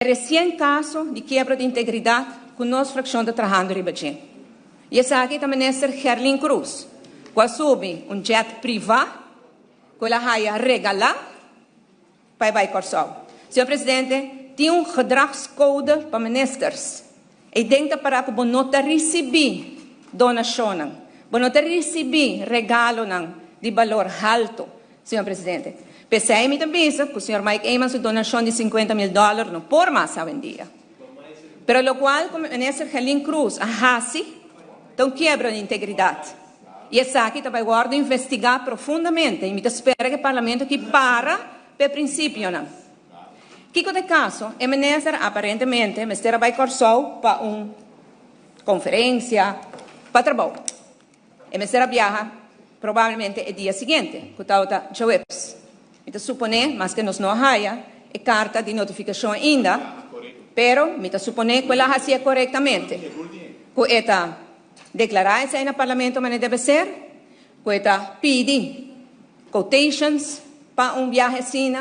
Recién caso de quebra de integridade com nossa fração de trabalho de Ibajem. E essa aqui também é Ser Gerlin Cruz, que assume jet privado, que ela vai regalar para Corsol. Senhor Presidente, tem gedragscode para ministers. E dentro para que não receber donação, não receber regalo de valor alto, Senhor Presidente. PCM me pensa que o senhor Mike Emmons sua donação de $50 mil não por mais hoje em dia. Pero lo qual, como o ministro Gerlin Cruz, a Hassi, então quebra de integridade. E essa aqui também guarda investigar profundamente. E me espera que o parlamento aqui para princípio. Que de caso, o ministro aparentemente me estará vai Corsol para uma conferência, para trabalho. E me estará viaja provavelmente o dia seguinte, que está Joeps. Me supone, mas que nos não haya, e carta de notificação ainda, pero me supone que ela hacía corretamente. Que esta declarar isso aí no parlamento, mas deve ser, que esta pede quotations para viaje assim,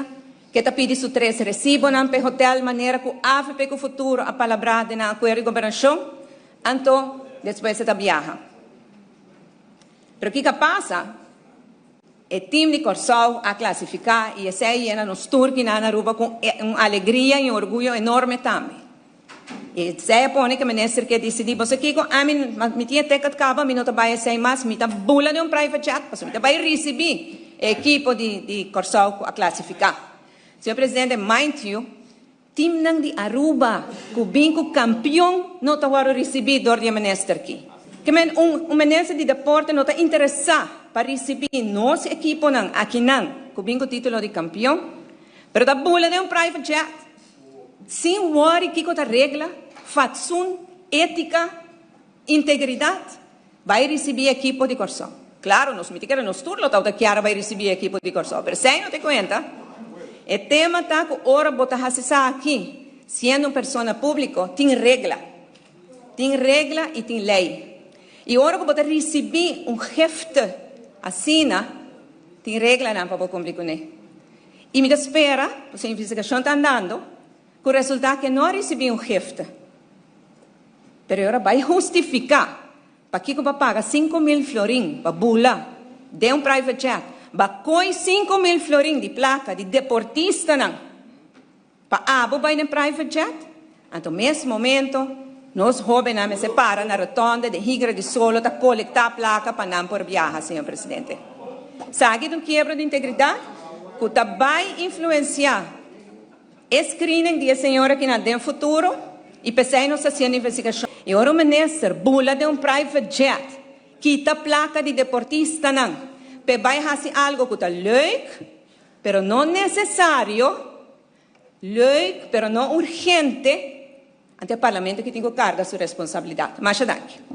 que esta pede su 3 recibos para hotel, maneira que AFP que o futuro a palavra de na acordo de governação, então, depois esta viaja. Pero o que passa? O time de Corsol a classificar e esse aí era nos turcos na Aruba com uma alegria e um orgulho enorme também. E se põe que o ministro que decidiu, você que a mim me tinha até que acabar, me não trabalha sem mais, me tá bula de private jet, você me vai receber a equipe de Corsol a classificar. Senhor Presidente, mind you, time de Aruba, que o campeão não está recebido do ministro aqui. Que ministro de deporte não está interessado para receber nosso equipe aqui com o título de campeão, mas da bula de private jet, sem worry que a regra, fatsun, ética, integridade, vai receber a equipe de Corsol. Claro, nos mitiqueiros nos turnos, tá que vai receber a equipe de Corsol, mas sem não te conta, o tema tá que ora botar aqui, sendo pessoa pública, tem regra e tem lei. E ora que botar receber hefte assina, tem regra não para cumprir com ele. E me espera, a investigação está andando, que o resultado é que não recebi hefte. Mas agora vai justificar para que vai pagar 5 mil florim para bula de private jet, vai coi 5 mil florim de placa de deportista para abo vai de private jet. Então, nesse momento, nós jovens me separam na rotonda de Higra de Solo para coletar placa para não por viajar, senhor presidente. Sabe do quebra de integridade? Que vai influenciar o screening de senhora que no futuro e pensei nos fazendo investigação. E agora o ministro bula de private jet, quita placa de deportista não, vai fazer algo que está leuk, pero não necessário, leuk, pero não urgente, ante o parlamento que tem carga sua responsabilidade. Mais daqui.